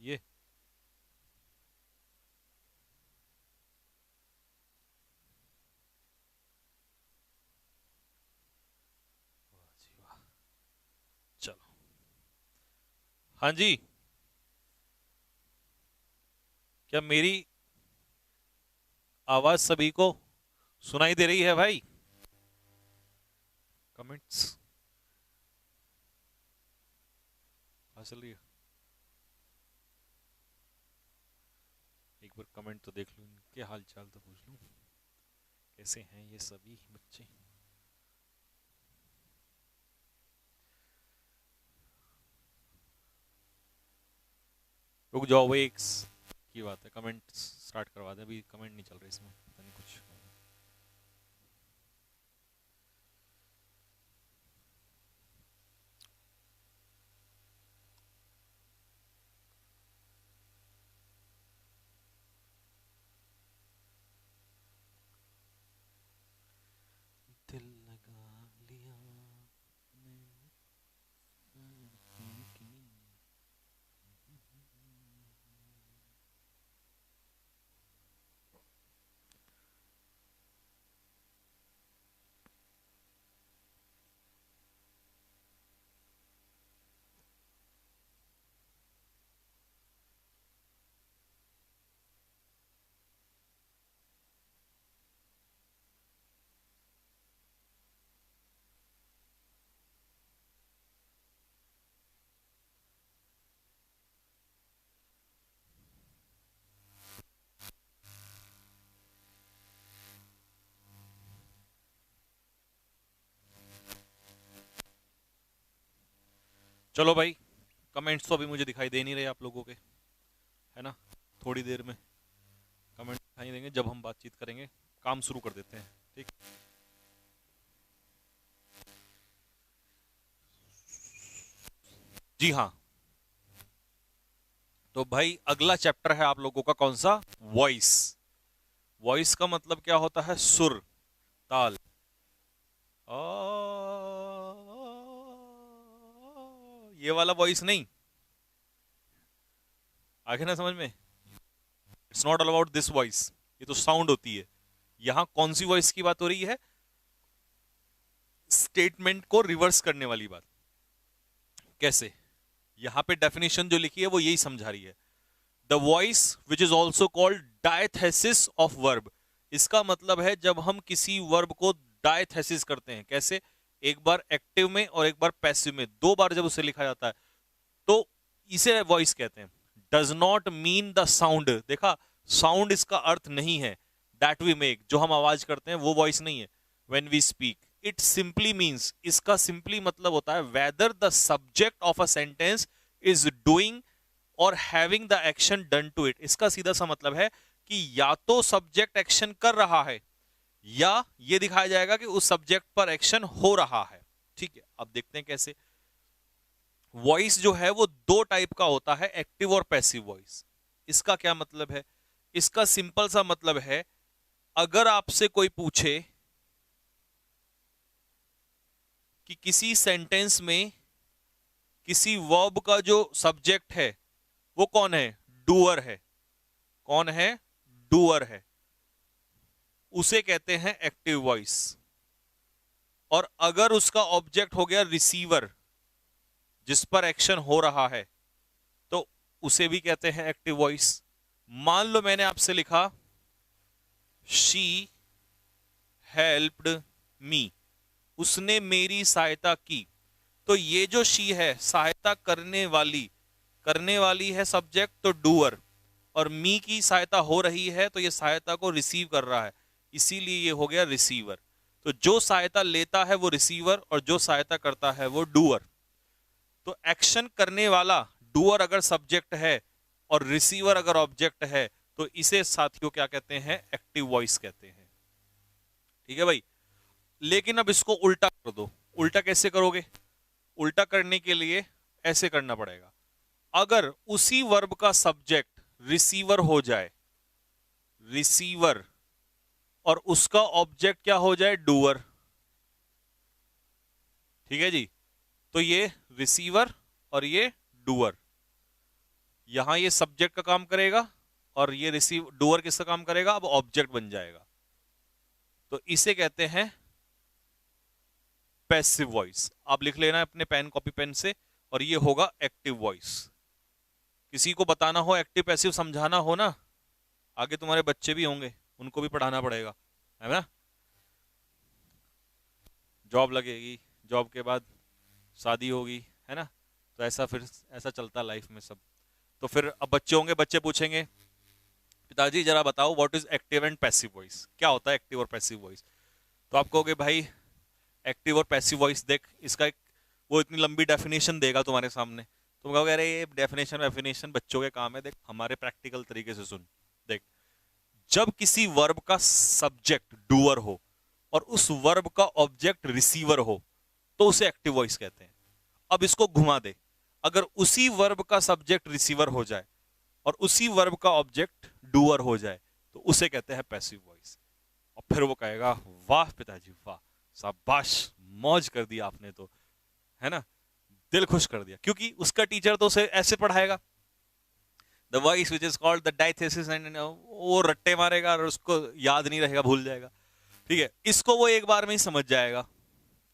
ये वाह जी वाह। चलो, हाँ जी, क्या मेरी आवाज सभी को सुनाई दे रही है भाई? कमेंट्स आ चल रही है? एक बार कमेंट तो देख लूं, इनके हाल चाल तो पूछ लूं, कैसे हैं ये सभी बच्चे। रुक जाओ, वो एक की बात है, कमेंट स्टार्ट करवा दे, अभी कमेंट नहीं चल रहे इसमें, पता नहीं कुछ। दिल लगा लिया मैंने की। चलो भाई, कमेंट्स तो अभी मुझे दिखाई दे नहीं रहे आप लोगों के, है ना? थोड़ी देर में कमेंट दिखाई देंगे जब हम बातचीत करेंगे। काम शुरू कर देते हैं, ठीक? जी हाँ। तो भाई अगला चैप्टर है आप लोगों का कौन सा? वॉइस। वॉइस का मतलब क्या होता है? सुर, ताल। ये वाला वॉइस नहीं, आगे ना समझ में। It's not all about this voice, ये तो साउंड होती है। यहां कौन सी वॉइस की बात हो रही है? स्टेटमेंट को रिवर्स करने वाली बात। कैसे? यहां पे डेफिनेशन जो लिखी है वो यही समझा रही है। The voice which is also called diathesis of verb. इसका मतलब है जब हम किसी वर्ब को डायथेसिस करते हैं। कैसे? एक बार एक्टिव में और एक बार पैसिव में, दो बार जब उसे लिखा जाता है तो इसे वॉइस कहते हैं। Does not mean the sound. देखा, साउंड इसका अर्थ नहीं है। दैट वी मेक, जो हम आवाज करते हैं वो वॉइस नहीं है। When we speak, it simply means, इसका सिंपली मतलब होता है whether the subject of a sentence is doing और having the action done to it. इसका सीधा सा मतलब है कि या तो सब्जेक्ट एक्शन कर रहा है या ये दिखाया जाएगा कि उस सब्जेक्ट पर एक्शन हो रहा है। ठीक है, अब देखते हैं कैसे। वॉइस जो है वो दो टाइप का होता है, एक्टिव और पैसिव वॉइस। इसका क्या मतलब है? इसका सिंपल सा मतलब है, अगर आपसे कोई पूछे कि किसी सेंटेंस में किसी वर्ब का जो सब्जेक्ट है वो कौन है? डूअर है। कौन है? डूअर है। उसे कहते हैं एक्टिव वॉइस। और अगर उसका ऑब्जेक्ट हो गया रिसीवर, जिस पर एक्शन हो रहा है, तो उसे भी कहते हैं एक्टिव वॉइस। मान लो मैंने आपसे लिखा शी हेल्प्ड मी, उसने मेरी सहायता की। तो ये जो शी है, सहायता करने वाली है सब्जेक्ट, तो डूअर। और मी की सहायता हो रही है तो ये सहायता को रिसीव कर रहा है, इसीलिए ये हो गया रिसीवर। तो जो सहायता लेता है वो रिसीवर और जो सहायता करता है वो डूअर। तो एक्शन करने वाला डूअर अगर सब्जेक्ट है और रिसीवर अगर ऑब्जेक्ट है, तो इसे साथियों क्या कहते हैं? एक्टिव वॉइस कहते हैं। ठीक है भाई। लेकिन अब इसको उल्टा कर दो। उल्टा कैसे करोगे? उल्टा करने के लिए ऐसे करना पड़ेगा। अगर उसी वर्ब का सब्जेक्ट रिसीवर हो जाए, रिसीवर, और उसका ऑब्जेक्ट क्या हो जाए? डूअर। ठीक है जी। तो ये रिसीवर और ये डूअर। यहां ये सब्जेक्ट का काम करेगा और ये रिसीव डूअर किसका काम करेगा, अब ऑब्जेक्ट बन जाएगा। तो इसे कहते हैं पैसिव वॉइस। आप लिख लेना अपने पेन कॉपी पेन से, और ये होगा एक्टिव वॉइस। किसी को बताना हो, एक्टिव पैसिव समझाना हो ना, आगे तुम्हारे बच्चे भी होंगे, उनको भी पढ़ाना पड़ेगा, है ना। जॉब लगेगी, जॉब के बाद शादी होगी, है ना। तो ऐसा फिर ऐसा चलता लाइफ में सब। तो फिर अब बच्चे होंगे, बच्चे पूछेंगे पिताजी जरा बताओ what is active and passive voice, क्या होता है एक्टिव और पैसिव वॉइस। तो आप कहोगे भाई एक्टिव और पैसिव वॉइस देख, इसका एक वो इतनी लंबी डेफिनेशन देगा तुम्हारे सामने, तुम कहोगे अरे ये डेफिनेशन बच्चों के काम है। देख हमारे प्रैक्टिकल तरीके से सुन। देख, जब किसी वर्ब का सब्जेक्ट डूअर हो और उस वर्ब का ऑब्जेक्ट रिसीवर हो तो उसे एक्टिव वॉइस कहते हैं। अब इसको घुमा दे, अगर उसी वर्ब का सब्जेक्ट रिसीवर हो जाए और उसी वर्ब का ऑब्जेक्ट डूअर हो जाए तो उसे कहते हैं पैसिव वॉइस। और फिर वो कहेगा वाह पिताजी वाह, शाबाश, मौज कर दिया आपने तो, है ना, दिल खुश कर दिया, क्योंकि उसका टीचर तो उसे ऐसे पढ़ाएगा। The voice which is called the diathesis, and वो रट्टे मारेगा और उसको याद नहीं रहेगा, भूल जाएगा। ठीक है, इसको वो एक बार में ही समझ जाएगा,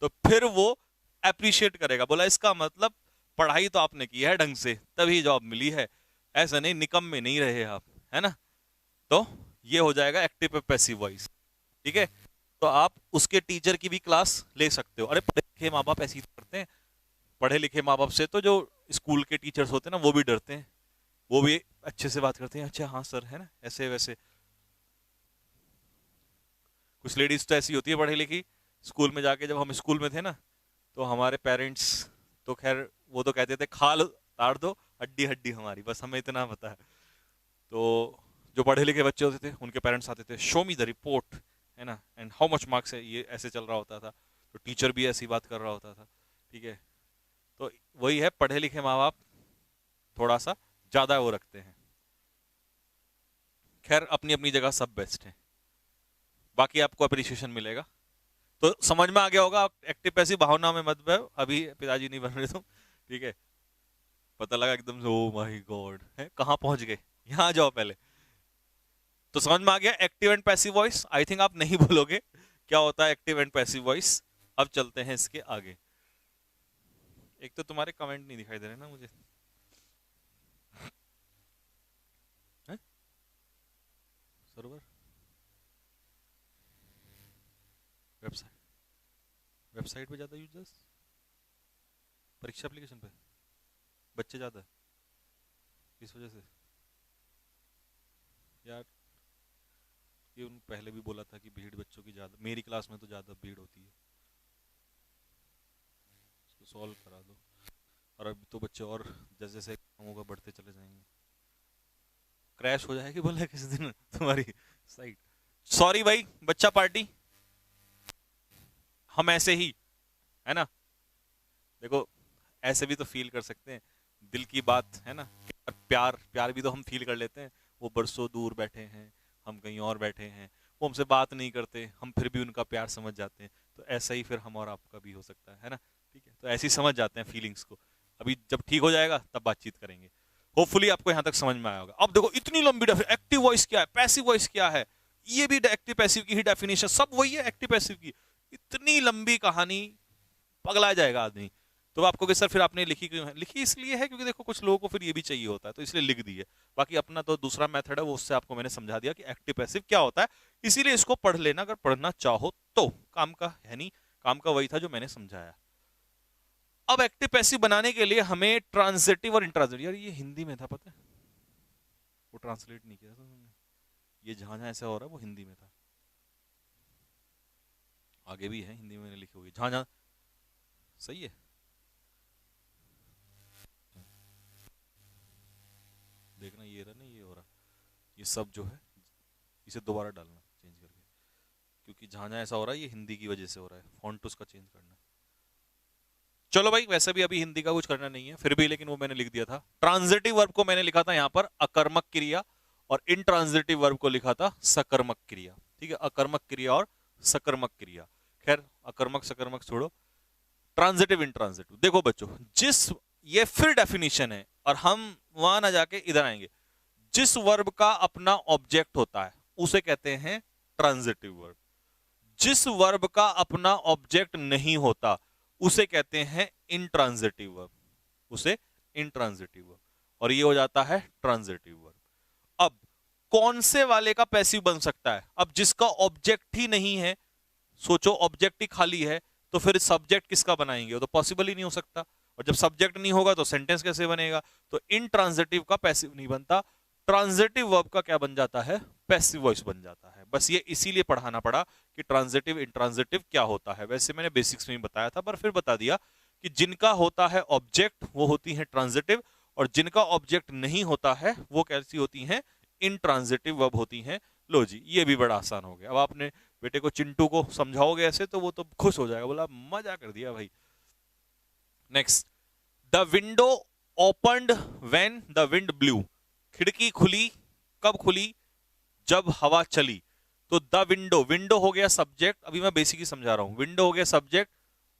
तो फिर वो अप्रिशिएट करेगा, बोला इसका मतलब पढ़ाई तो आपने की है ढंग से तभी जॉब मिली है, ऐसा नहीं निकम में नहीं रहे आप, है ना। तो ये हो जाएगा एक्टिव पैसिव वॉइस। ठीक है, तो आप उसके टीचर की भी क्लास ले सकते हो। अरे पढ़े लिखे माँ बाप ऐसे ही करते हैं, पढ़े लिखे माँ बाप से तो जो स्कूल के टीचर्स होते हैं ना वो भी डरते हैं, वो भी अच्छे से बात करते हैं, अच्छा हाँ सर, है ना, ऐसे वैसे। कुछ लेडीज तो ऐसी होती है पढ़ी लिखी, स्कूल में जाके, जब हम स्कूल में थे ना तो हमारे पेरेंट्स तो खैर वो तो कहते थे खाल ताड़ दो हड्डी हड्डी हमारी, बस हमें इतना पता है। तो जो पढ़े लिखे बच्चे होते थे उनके पेरेंट्स आते थे, शो मी द रिपोर्ट, है ना, एंड हाउ मच मार्क्स है, ये ऐसे चल रहा होता था। तो टीचर भी ऐसी बात कर रहा होता था। ठीक है, तो वही है, पढ़े लिखे माँ बाप थोड़ा सा ज्यादा वो रखते हैं। खैर अपनी अपनी जगह सब बेस्ट है, बाकी आपको अप्रिसिएशन मिलेगा। तो समझ में आ गया होगा, एक्टिव पैसिव भावना में मत बहो, अभी पिताजी नहीं बन रहे तुम। ठीक है, पता लगा एकदम से ओ माय गॉड है, कहां पहुंच गए, यहां जाओ पहले। तो समझ में आ गया active and passive voice. I think आप नहीं बोलोगे क्या होता है एक्टिव एंड पैसिव वॉइस। अब चलते हैं इसके आगे। एक तो तुम्हारे कमेंट नहीं दिखाई दे रहे ना मुझे, सर्वर वेबसाइट वेबसाइट पे ज्यादा यूजर्स, परीक्षा एप्लीकेशन पे बच्चे ज्यादा है, इस वजह से यार। ये उन पहले भी बोला था कि भीड़ बच्चों की ज्यादा, मेरी क्लास में तो ज्यादा भीड़ होती है, इसको सॉल्व करा दो। और अभी तो बच्चे और जैसे जैसे कामों का बढ़ते चले जाएंगे, क्रैश हो जाएगी बोला किसी दिन तुम्हारी साइट। सॉरी भाई, बच्चा पार्टी, हम ऐसे ही, है ना। देखो ऐसे भी तो फील कर सकते हैं, दिल की बात है ना, प्यार प्यार भी तो हम फील कर लेते हैं। वो बरसों दूर बैठे हैं, हम कहीं और बैठे हैं, वो हमसे बात नहीं करते, हम फिर भी उनका प्यार समझ जाते हैं। तो ऐसा ही फिर हम और आपका भी हो सकता है ना। ठीक है, तो ऐसे ही समझ जाते हैं फीलिंग्स को। अभी जब ठीक हो जाएगा तब बातचीत करेंगे। होपफुली आपको यहाँ तक समझ में आया होगा। अब देखो इतनी लंबी एक्टिव वॉइस क्या है, पैसिव वॉइस क्या है, ये भी एक्टिव पैसिव की ही डेफिनेशन, सब वही है एक्टिव पैसिव की। इतनी लंबी कहानी, पगला जाएगा आदमी। तो आपको कि सर फिर आपने लिखी क्यों है, लिखी इसलिए है क्योंकि देखो कुछ लोगों को फिर ये भी चाहिए होता है तो इसलिए लिख दी है। बाकी अपना तो दूसरा मेथड है, वो उससे आपको मैंने समझा दिया कि एक्टिव पैसिव क्या होता है, इसीलिए इसको पढ़ लेना अगर पढ़ना चाहो तो। काम का है नहीं, काम का वही था जो मैंने समझाया। अब एक्टिव पैसिव बनाने के लिए हमें ट्रांजिटिव और इंट्रांजिटिव, यार ये हिंदी में था पता है, वो ट्रांसलेट नहीं किया था तुमने, ये जहां जहां ऐसा हो रहा है वो हिंदी में था, आगे भी है हिंदी में मैंने लिखी हुई, जहां जहां सही है। देखना ये रहा, नहीं ये हो रहा, ये सब जो है इसे दोबारा डालना चेंज करके, क्योंकि जहां जहां ऐसा हो रहा है ये हिंदी की वजह से हो रहा है, फॉन्ट उसका चेंज करना। चलो भाई, वैसे भी अभी हिंदी का कुछ करना नहीं है फिर भी, लेकिन वो मैंने लिख दिया था। ट्रांजिटिव वर्ब को मैंने लिखा था यहाँ पर अकर्मक क्रिया, और इनट्रांजिटिव वर्ब को लिखा था सकर्मक क्रिया। ठीक है, अकर्मक क्रिया और सकर्मक क्रिया। खैर अकर्मक सकर्मक छोड़ो, ट्रांजिटिव इंट्रांजिटिव। देखो बच्चों, जिस ये फिर डेफिनेशन है और हम वहां ना जाके इधर आएंगे। जिस वर्ब का अपना ऑब्जेक्ट होता है उसे कहते हैं ट्रांजिटिव वर्ब। जिस वर्ब का अपना ऑब्जेक्ट नहीं होता उसे कहते हैं इंट्रांजिटिव वर्ब, उसे इंट्रांजिटिव वर्ब। और ये हो जाता है ट्रांजिटिव वर्ब। अब कौन से वाले का पैसिव बन सकता है? अब जिसका ऑब्जेक्ट ही नहीं है, सोचो ऑब्जेक्ट ही खाली है, तो फिर सब्जेक्ट किसका बनाएंगे? वो तो पॉसिबल ही नहीं हो सकता। और जब सब्जेक्ट नहीं होगा तो सेंटेंस कैसे बनेगा? तो इंट्रांजिटिव का पैसिव नहीं बनता। ट्रांजिटिव वर्ब का क्या बन जाता है? पैसिव वॉइस बन जाता है। बस ये इसीलिए पढ़ाना पड़ा कि ट्रांजिटिव इंट्रांजिटिव क्या होता है। वैसे मैंने बेसिक्स में ही बताया था, पर फिर बता दिया कि जिनका होता है ऑब्जेक्ट वो होती है ट्रांजिटिव, और जिनका ऑब्जेक्ट नहीं होता है वो कैसी होती हैं? इंट्रांजिटिव वर्ब होती हैं। लो जी, ये भी बड़ा आसान हो गया। अब आपने बेटे को, चिंटू को समझाओगे ऐसे तो वो तो खुश हो जाएगा, बोला मजा कर दिया भाई। Next, the window opened when the wind blue. खिड़की खुली, कब खुली? जब हवा चली। तो द विंडो, विंडो हो गया सब्जेक्ट, अभी मैं बेसिक ही समझा रहा हूं। विंडो हो गया सब्जेक्ट,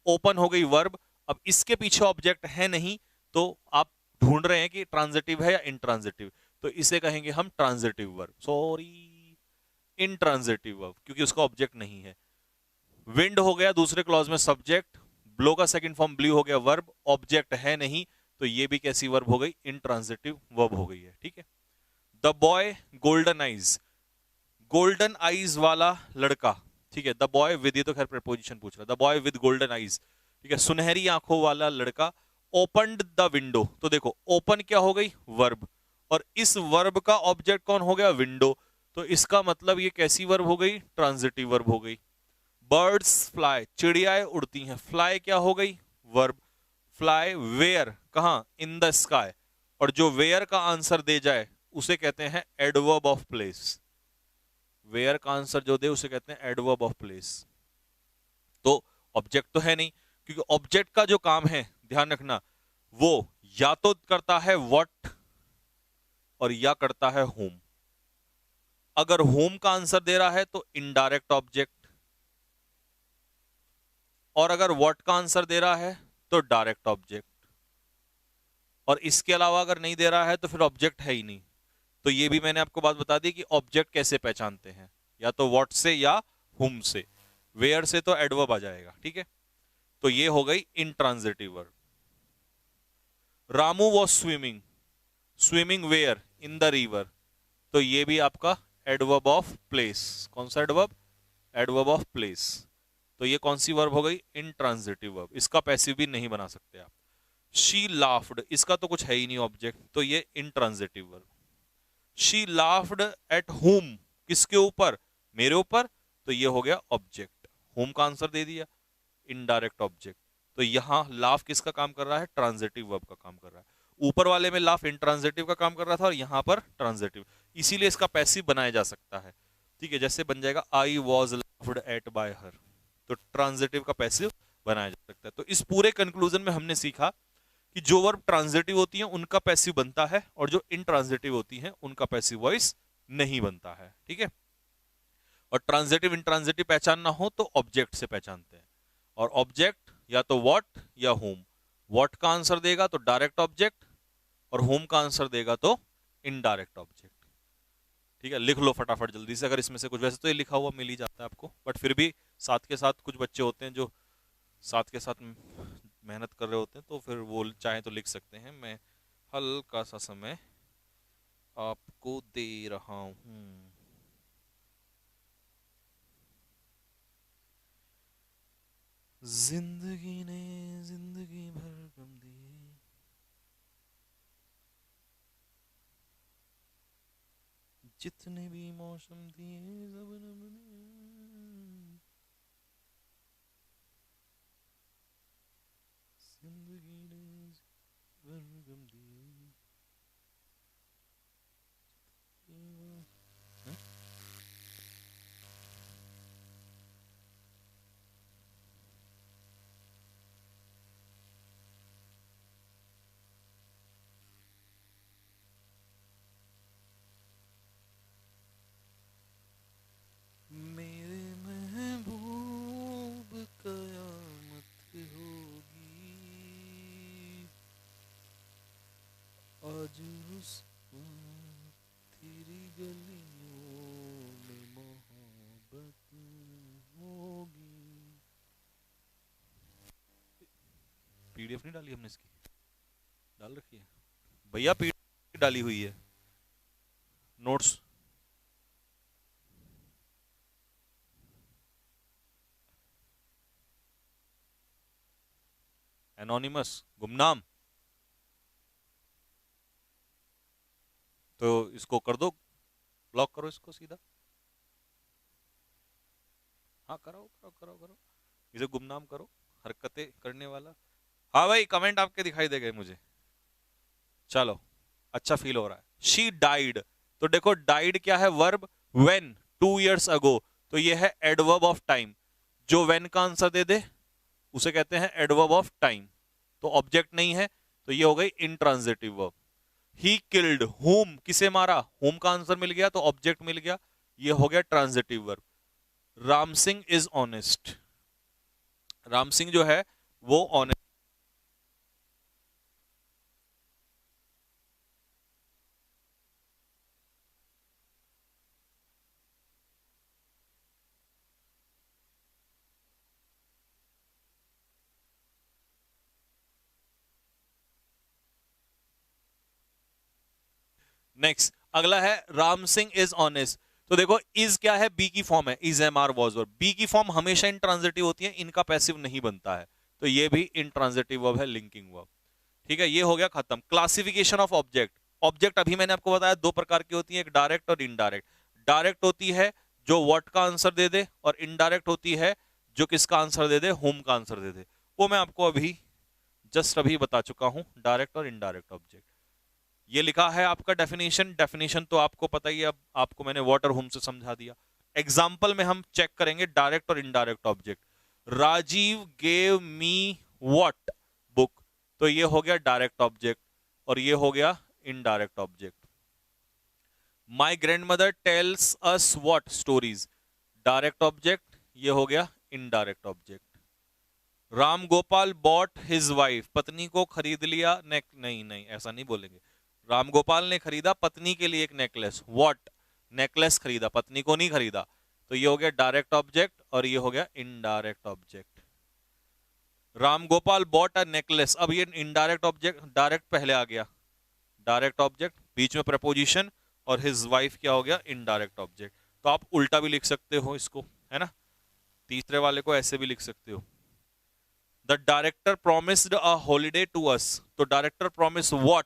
ओपन हो गई वर्ब। अब इसके पीछे ऑब्जेक्ट है नहीं, तो आप ढूंढ रहे हैं कि ट्रांजिटिव है या इंट्रांजिटिव, तो इसे कहेंगे हम transitive verb. Sorry, intransitive verb, क्योंकि उसका ऑब्जेक्ट नहीं है। विंड हो गया दूसरे क्लॉज में सब्जेक्ट, ब्लो का सेकंड फॉर्म ब्लू हो गया वर्ब, ऑब्जेक्ट है नहीं, तो ये भी कैसी वर्ब हो गई? इंट्रांजिटिव वर्ब हो गई है। ठीक है। The boy golden eyes, golden eyes वाला लड़का। ठीक है, द बॉय विद, ये तो खैर प्रीपोजिशन पूछ रहा है। The boy with golden eyes, ठीक है, सुनहरी आंखों वाला लड़का। ओपनड द विंडो, तो देखो ओपन क्या हो गई? वर्ब, और इस वर्ब का ऑब्जेक्ट कौन हो गया? विंडो। तो इसका मतलब ये कैसी वर्ब हो गई? ट्रांजिटिव वर्ब हो गई। बर्ड्स फ्लाई, चिड़ियाएं उड़ती हैं। फ्लाई क्या हो गई? वर्ब। फ्लाई वेयर, कहां? In the sky. और जो वेयर का आंसर दे जाए उसे कहते हैं एडवर्ब ऑफ प्लेस। वेयर का आंसर जो दे उसे कहते हैं एडवर्ब ऑफ प्लेस। तो ऑब्जेक्ट तो है नहीं, क्योंकि ऑब्जेक्ट का जो काम है, ध्यान रखना, वो या तो करता है व्हाट और या करता है होम। अगर होम का आंसर दे रहा है तो इनडायरेक्ट ऑब्जेक्ट, और अगर व्हाट का आंसर दे रहा है तो डायरेक्ट ऑब्जेक्ट, और इसके अलावा अगर नहीं दे रहा है तो फिर ऑब्जेक्ट है ही नहीं। तो ये भी मैंने आपको बात बता दी कि ऑब्जेक्ट कैसे पहचानते हैं, या तो व्हाट से या हुम से। वेयर से तो एडवर्ब आ जाएगा। ठीक है, तो ये हो गई intransitive verb. Ramu was swimming, swimming where? In the river. तो ये भी आपका एडवर्ब ऑफ प्लेस। कौन सा एडवर्ब? Adverb of place. तो ये कौन सी वर्ब हो गई? Intransitive verb. इसका पैसिव भी नहीं बना सकते आप। शी लाफ्ड, इसका तो कुछ है ही नहीं ऑब्जेक्ट, तो ये intransitive verb. She laughed at home, किसके ऊपर? मेरे ऊपर, तो ये हो गया ऑब्जेक्ट। होम का आंसर दे दिया, इनडायरेक्ट ऑब्जेक्ट। तो यहां लाफ किसका काम कर रहा है? ट्रांजिटिव वर्ब का काम कर रहा है। ऊपर वाले में लाफ इंट्रांजिटिव का काम कर रहा था और यहां पर ट्रांजिटिव, इसीलिए इसका पैसिव बनाया जा सकता है। ठीक है, जैसे बन जाएगा I was laughed eight bye हर, तो ट्रांजिटिव का पैसिव बनाया जा सकता है। तो इस पूरे कंक्लूजन में हमने सीखा कि जो वर्ब ट्रांजिटिव होती है उनका पैसिव बनता है, और जो इंट्रांजिटिव होती है उनका पैसिव वॉइस नहीं बनता है। ठीक है, और ट्रांजिटिव इंट्रांजिटिव पहचानना हो तो ऑब्जेक्ट से पहचानते हैं, और ऑब्जेक्ट या तो व्हाट या होम। व्हाट का आंसर देगा तो डायरेक्ट ऑब्जेक्ट, और होम का आंसर देगा तो इनडायरेक्ट ऑब्जेक्ट। ठीक है, लिख लो फटाफट जल्दी से। अगर इसमें से कुछ, वैसे तो ये लिखा हुआ मिल ही जाता है आपको, बट फिर भी साथ के साथ कुछ बच्चे होते हैं जो साथ के साथ मेहनत कर रहे होते हैं, तो फिर वो चाहे तो लिख सकते हैं। मैं हल्का सा समय आपको दे रहा हूं। जिंदगी ने जिंदगी भर गम दिए, जितने भी मौसम दिए सब न बने, जिंदगी ने भर गम दिए। मेरे महबूब कयामत होगी, आज पीडीएफ नहीं डाली हमने इसकी? डाल रखी है भैया, पीडीएफ डाली हुई है नोट्स। एनोनिमस गुमनाम, तो इसको कर दो, ब्लॉक करो इसको सीधा। हाँ करो करो करो करो, इसे गुमनाम करो, हरकतें करने वाला। हाँ भाई कमेंट आपके दिखाई दे गए मुझे, चलो अच्छा फील हो रहा है। शी डाइड, तो देखो डाइड क्या है, वर्ब, व्हेन 2 years ago, तो ये है एडवर्ब ऑफ टाइम। जो व्हेन का आंसर दे दे उसे कहते हैं एडवर्ब ऑफ टाइम, तो ऑब्जेक्ट नहीं है, तो ये हो गई इंट्रांजिटिव वर्ब। ही किल्ड हुम, किसे मारा, हुम का आंसर मिल गया तो ऑब्जेक्ट मिल गया, ये हो गया transitive verb. Ram Singh is honest, Ram Singh जो है वो ऑनेस्ट। नेक्स्ट अगला है राम सिंह इज ऑनेस्ट, तो देखो इज क्या है, बी की फॉर्म है, is am are was verb. Be की फॉर्म हमेशा इंट्रांजिटिव होती है, इनका पैसिव नहीं बनता है, तो ये भी इंट्रांजिटिव वर्ब है, लिंकिंग वर्ब। ठीक है, ये हो गया खत्म। क्लासिफिकेशन ऑफ ऑब्जेक्ट, ऑब्जेक्ट अभी मैंने आपको बताया दो प्रकार की होती है, एक डायरेक्ट और इनडायरेक्ट। डायरेक्ट होती है जो व्हाट का आंसर दे दे, और इनडायरेक्ट होती है जो किसका आंसर दे दे, होम का आंसर दे दे। वो मैं आपको अभी जस्ट अभी बता चुका हूं, डायरेक्ट और इनडायरेक्ट ऑब्जेक्ट। ये लिखा है आपका डेफिनेशन, डेफिनेशन तो आपको पता ही है, अब आपको मैंने व्हाट और होम से समझा दिया। एग्जाम्पल में हम चेक करेंगे डायरेक्ट और indirect object. Rajiv gave me what book, तो ये हो गया डायरेक्ट ऑब्जेक्ट, और ये हो गया indirect object. My grand mother tells us what stories, direct object, ये हो गया indirect object. Ram Gopal bot his wife, पत्नी को खरीद लिया नहीं नहीं ऐसा नहीं बोलेंगे, राम गोपाल ने खरीदा पत्नी के लिए एक नेकलेस, व्हाट, नेकलेस खरीदा, पत्नी को नहीं खरीदा, तो ये हो गया डायरेक्ट ऑब्जेक्ट और ये हो गया indirect object. Ram Gopal bought a necklace, अब ये इनडायरेक्ट ऑब्जेक्ट, डायरेक्ट पहले आ गया, डायरेक्ट ऑब्जेक्ट बीच में प्रपोजिशन, और हिज वाइफ क्या हो गया, इनडायरेक्ट ऑब्जेक्ट। तो आप उल्टा भी लिख सकते हो इसको, है ना, तीसरे वाले को ऐसे भी लिख सकते हो। The director promised a holiday to us, तो director promise what,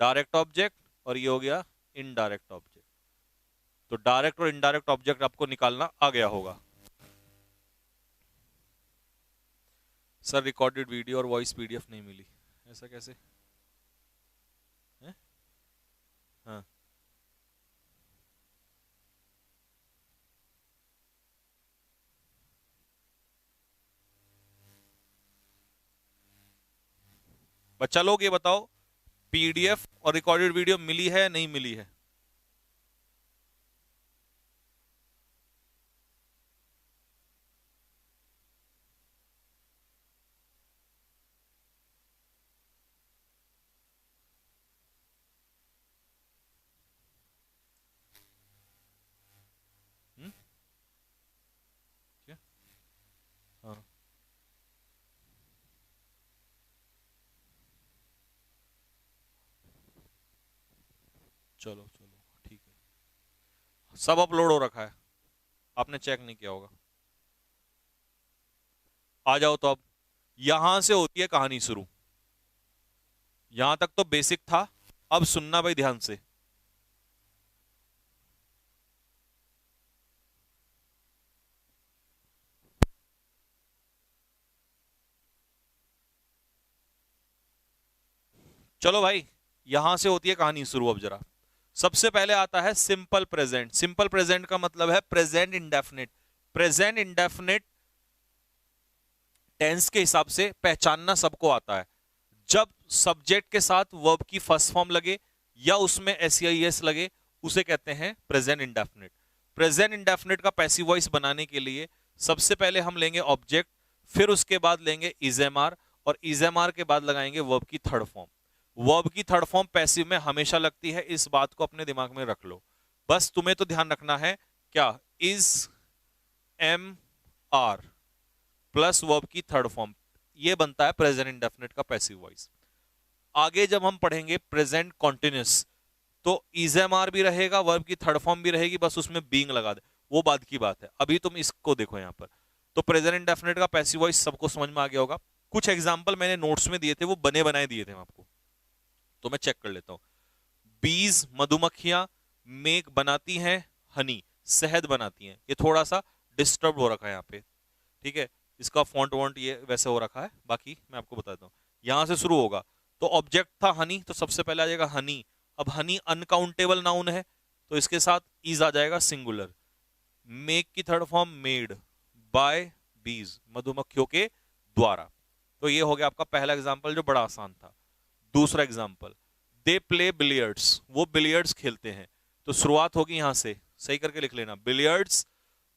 direct object, और ये हो गया इनडायरेक्ट ऑब्जेक्ट। तो डायरेक्ट और इनडायरेक्ट ऑब्जेक्ट आपको निकालना आ गया होगा। सर रिकॉर्डेड वीडियो और वॉइस पीडीएफ नहीं मिली, ऐसा कैसे है? हाँ बच्चा लोग ये बताओ, पीडीएफ और रिकॉर्डेड वीडियो मिली है नहीं मिली है? क्या? हाँ चलो चलो ठीक है, सब अपलोड हो रखा है, आपने चेक नहीं किया होगा। आ जाओ तो अब, यहां से होती है कहानी शुरू, यहां तक तो बेसिक था, अब सुनना भाई ध्यान से। चलो भाई, यहां से होती है कहानी शुरू। अब जरा सबसे पहले आता है सिंपल प्रेजेंट। सिंपल प्रेजेंट का मतलब है present indefinite. Present indefinite tense के हिसाब से पहचानना सबको आता है, जब सब्जेक्ट के साथ वर्ब की फर्स्ट फॉर्म लगे या उसमें एस लगे उसे कहते हैं प्रेजेंट इंडेफिनिट। प्रेजेंट इंडेफिनिट का पैसिव वॉइस बनाने के लिए सबसे पहले हम लेंगे ऑब्जेक्ट, फिर उसके बाद लेंगे इजेमआर, और इजेमआर के बाद लगाएंगे वर्ब की थर्ड फॉर्म। वर्ब की थर्ड फॉर्म पैसिव में हमेशा लगती है, इस बात को अपने दिमाग में रख लो। बस तुम्हें तो ध्यान रखना है क्या, is am are plus verb की थर्ड फॉर्म, ये बनता है प्रेजेंट इंडेफिनिट का पैसिव वॉइस। आगे जब हम पढ़ेंगे प्रेजेंट कॉन्टिन्यूस, तो इजेमआर भी रहेगा, वर्ब की थर्ड फॉर्म भी रहेगी, बस उसमें बीइंग लगा दे, वो बात की बात है। अभी तुम इसको देखो यहाँ पर, तो प्रेजेंट इंडेफिनिट का पैसिव वॉइस सबको समझ में आ गया होगा। कुछ एग्जांपल मैंने नोट्स में दिए थे, वो बने बनाए दिए थे आपको, तो मैं चेक कर लेता हूं। बीज मधुमक्खियां, मेक बनाती हैं, हनी शहद बनाती हैं। ये थोड़ा सा डिस्टर्ब हो रखा है यहाँ पे, ठीक है, इसका फॉन्ट वॉन्ट ये वैसे हो रखा है, बाकी मैं आपको बताता हूँ। यहां से शुरू होगा, तो ऑब्जेक्ट था हनी, तो सबसे पहले आ जाएगा हनी। अब हनी अनकाउंटेबल नाउन है, तो इसके साथ इज आ जाएगा सिंगुलर। मेक की थर्ड फॉर्म मेड, बाय बीज मधुमक्खियों के द्वारा। तो ये हो गया आपका पहला एग्जाम्पल जो बड़ा आसान था। दूसरा एग्जाम्पल, दे प्ले बिलियर्ड्स, वो बिलियर्ड्स खेलते हैं। तो शुरुआत होगी यहां से, सही करके लिख लेना बिलियर्ड्स।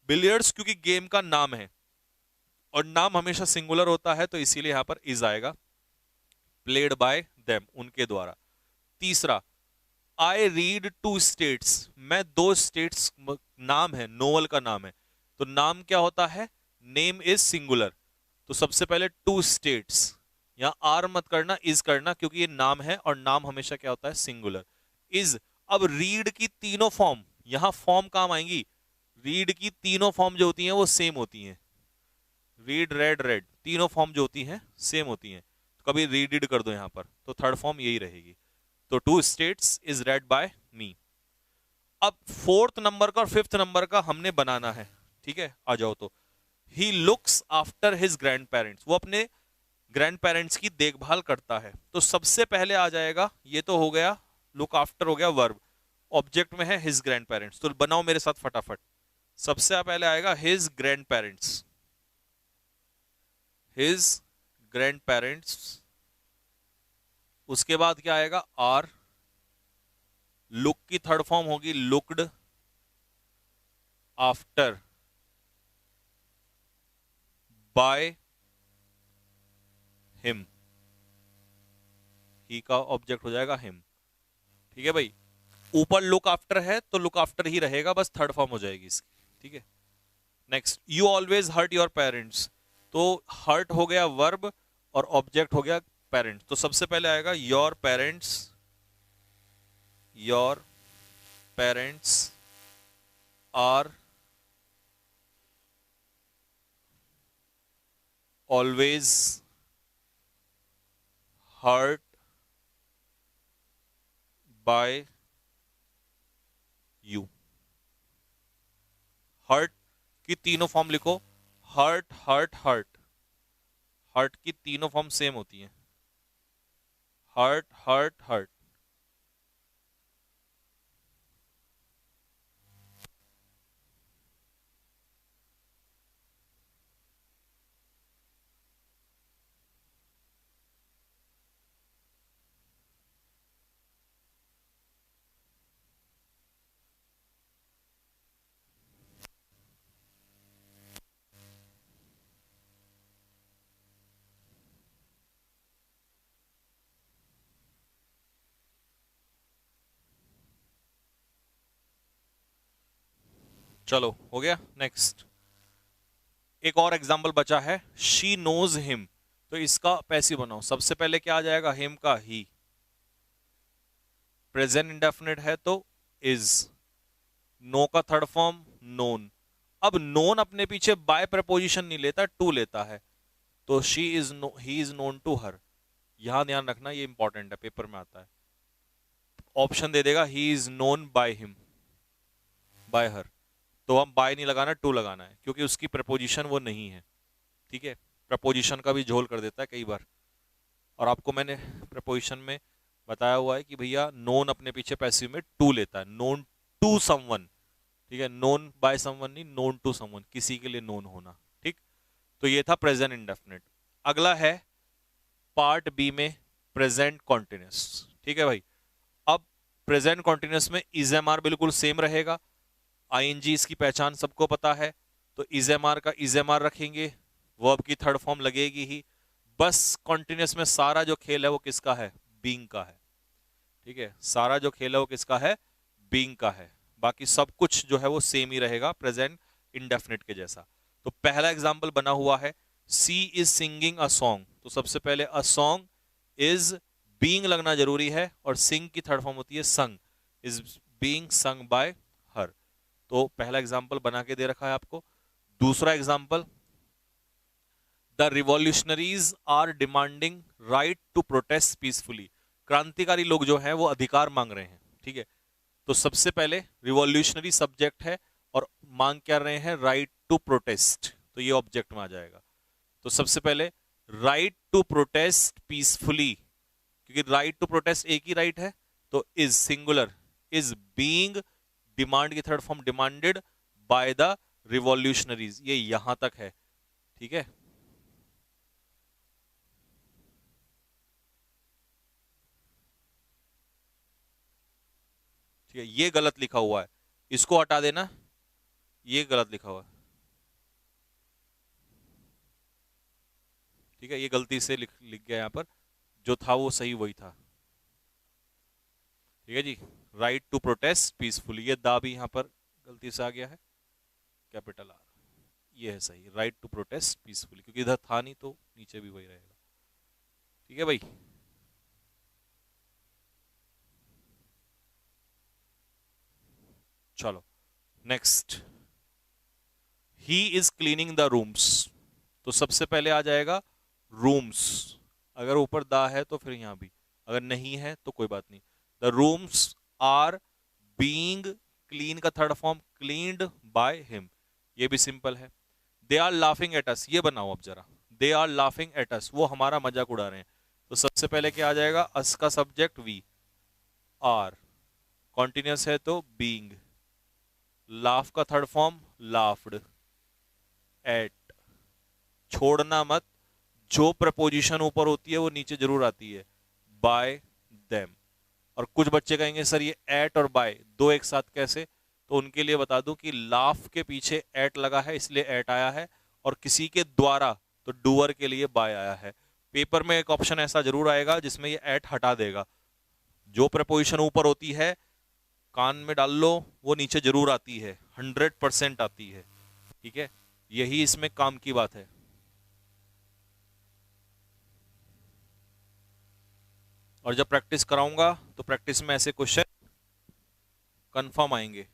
बिलियर्ड्स क्योंकि गेम का नाम है और नाम हमेशा सिंगुलर होता है, तो इसीलिए यहां पर इज आएगा। प्लेड बाय देम, उनके द्वारा। तीसरा, आई रीड टू स्टेट्स, मैं दो स्टेट्स, नाम है, नोवेल का नाम है, तो नाम क्या होता है, नेम इज सिंगुलर, तो सबसे पहले टू स्टेट्स, यहां आर मत करना, इज करना, क्योंकि ये नाम है और नाम हमेशा क्या होता है, सिंगुलर। इज। अब रीड की तीनों फॉर्म, यहां फॉर्म काम आएंगी, रीड की तीनों फॉर्म जो होती हैं वो सेम होती हैं। रीड रेड रेड, तीनों फॉर्म जो होती हैं सेम होती हैं, तो कभी रीड कर दो यहां पर, तो थर्ड फॉर्म यही रहेगी। तो two states is read by me. अब फोर्थ नंबर का और फिफ्थ नंबर का हमने बनाना है, ठीक है, आ जाओ। तो he looks after his grand parents, वो अपने ग्रैंड पेरेंट्स की देखभाल करता है। तो सबसे पहले आ जाएगा, ये तो हो गया, लुक आफ्टर हो गया वर्ब, ऑब्जेक्ट में है हिज ग्रैंड पेरेंट्स, तो बनाओ मेरे साथ फटाफट। सबसे पहले आएगा his grand parents, his grand parents. उसके बाद क्या आएगा, आर। लुक की थर्ड फॉर्म होगी लुक्ड आफ्टर बाय हिम, ही का ऑब्जेक्ट हो जाएगा हिम, ठीक है भाई। ऊपर लुक आफ्टर है तो लुक आफ्टर ही रहेगा, बस थर्ड फॉर्म हो जाएगी इसकी, ठीक है। Next, you always hurt your parents, तो हर्ट हो गया वर्ब और ऑब्जेक्ट हो गया पेरेंट्स, तो सबसे पहले आएगा your parents, your parents are always hurt by you. Hurt की तीनों फॉर्म लिखो, हर्ट हर्ट हर्ट, हर्ट की तीनों फॉर्म सेम होती हैं, हर्ट हर्ट हर्ट। चलो हो गया। नेक्स्ट, एक और एग्जाम्पल बचा है, शी नोज हिम, तो इसका पैसिव बनाओ। सबसे पहले क्या आ जाएगा, हिम का ही, प्रेजेंट इंडेफिनिट है तो इज, नो का थर्ड फॉर्म नोन। अब नोन अपने पीछे बाय प्रपोजिशन नहीं लेता, टू लेता है, तो she is he is known to her. यहां ध्यान रखना, ये इंपॉर्टेंट है, पेपर में आता है। ऑप्शन दे देगा ही is known by him, bye हर, तो हम बाय नहीं लगाना, टू लगाना है, क्योंकि उसकी प्रपोजिशन वो नहीं है, ठीक है। प्रपोजिशन का भी झोल कर देता है कई बार, और आपको मैंने प्रपोजिशन में बताया हुआ है कि भैया नोन अपने पीछे पैसिव में टू लेता है, नोन टू समवन, ठीक है, नोन बाय समवन नहीं, नोन टू समवन, किसी के लिए नोन होना, ठीक। तो ये था प्रेजेंट इंडेफिनिट। अगला है पार्ट बी में प्रेजेंट कॉन्टिन्यूस, ठीक है भाई। अब प्रेजेंट कॉन्टिन्यूस में इजेमआर बिल्कुल सेम रहेगा, आईएनजी इसकी पहचान सबको पता है, तो इजेमआर का इजेमआर रखेंगे, वर्ब की थर्ड फॉर्म लगेगी ही, बस कॉन्टिन्यूस में सारा जो खेल है वो किसका है, बीइंग का है, ठीक है, सारा जो खेल है वो किसका है, बीइंग का है। बाकी सब कुछ जो है वो सेम ही रहेगा प्रेजेंट इंडेफिनिट के जैसा। तो पहला एग्जांपल बना हुआ है, सी इज सिंगिंग अ सॉन्ग, तो सबसे पहले अ सॉन्ग इज बीइंग लगना जरूरी है, और सिंग की थर्ड फॉर्म होती है संग, इज बीइंग संग बाय हर। तो पहला एग्जांपल बना के दे रखा है आपको। दूसरा example, the revolutionaries are demanding right to protest peacefully, क्रांतिकारी लोग जो हैं वो अधिकार मांग रहे हैं, ठीक है। तो सबसे पहले रिवॉल्यूशनरी सब्जेक्ट है और मांग क्या रहे हैं, राइट टू प्रोटेस्ट, तो ये ऑब्जेक्ट में आ जाएगा। तो सबसे पहले राइट टू प्रोटेस्ट पीसफुली, क्योंकि राइट टू प्रोटेस्ट एक ही राइट है, तो is singular, is being, demand की third form demanded by the revolutionaries, ये यहां तक है, ठीक है। ठीक है, ये गलत लिखा हुआ है, इसको हटा देना, ये गलत लिखा हुआ है, ठीक है, ये गलती से लिख गया यहाँ पर, जो था वो सही वही था, ठीक है जी। राइट टू प्रोटेस्ट पीसफुली, ये दा भी यहाँ पर गलती से आ गया है, कैपिटल आर, ये है सही, राइट टू प्रोटेस्ट पीसफुली, क्योंकि इधर था नहीं तो नीचे भी वही रहेगा, ठीक है भाई। चलो next, he is cleaning the rooms, तो सबसे पहले आ जाएगा रूम्स, अगर ऊपर दा है तो फिर यहां भी, अगर नहीं है तो कोई बात नहीं। The rooms are being clean का third form cleaned by him, ये भी सिंपल है। They are laughing at us, ये बनाओ अब जरा, they are laughing at us, वो हमारा मजाक उड़ा रहे हैं, तो सबसे पहले क्या आ जाएगा, अस का सब्जेक्ट वी, आर कॉन्टिन्यूस है तो बीइंग, लाफ का थर्ड फॉर्म लाफ्ड, एट छोड़ना मत, जो प्रपोजिशन ऊपर होती है वो नीचे जरूर आती है, बाय देम। और कुछ बच्चे कहेंगे सर ये एट और बाय दो एक साथ कैसे, तो उनके लिए बता दूं कि लाफ के पीछे एट लगा है इसलिए एट आया है, और किसी के द्वारा तो डूअर के लिए बाय आया है। पेपर में एक ऑप्शन ऐसा जरूर आएगा जिसमें ये एट हटा देगा, जो प्रपोजिशन ऊपर होती है कान में डाल लो वो नीचे जरूर आती है, 100% आती है, ठीक है, यही इसमें काम की बात है। और जब प्रैक्टिस कराऊंगा तो प्रैक्टिस में ऐसे क्वेश्चन कंफर्म आएंगे,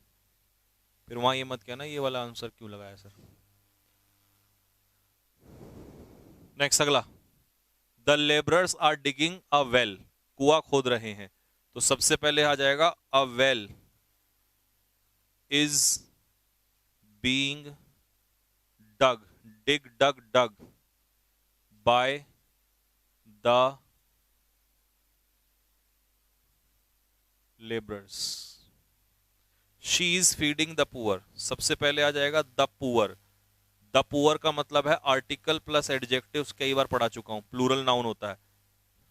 फिर वहां ये मत कहना ये वाला आंसर क्यों लगाया सर। नेक्स्ट अगला, the labourers are digging a well, कुआं खोद रहे हैं, तो सबसे पहले आ जाएगा a well is being dug, dig dug dug by the labourers. She is feeding the poor, सबसे पहले आ जाएगा द पुअर, द पुअर का मतलब है आर्टिकल प्लस एडजेक्टिव, कई बार पढ़ा चुका हूं, प्लूरल नाउन होता है,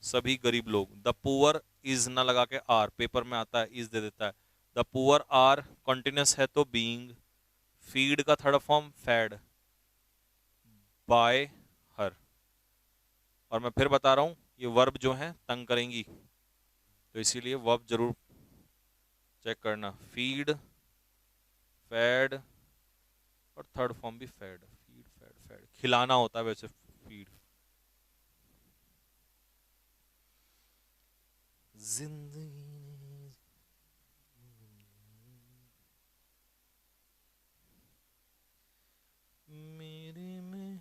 सभी गरीब लोग। द पुअर इज ना लगा के आर, पेपर में आता है इज दे देता है, द पुअर आर कॉन्टिन्यूस है तो बीइंग, फीड का third form fed by her. और मैं फिर बता रहा हूं ये वर्ब जो है तंग करेंगी, तो इसीलिए वर्ब जरूर चेक करना, फीड फैड और थर्ड फॉर्म भी फैड, फीड फैड फैड खिलाना होता है वैसे, फीड। जिंदगी मेरे में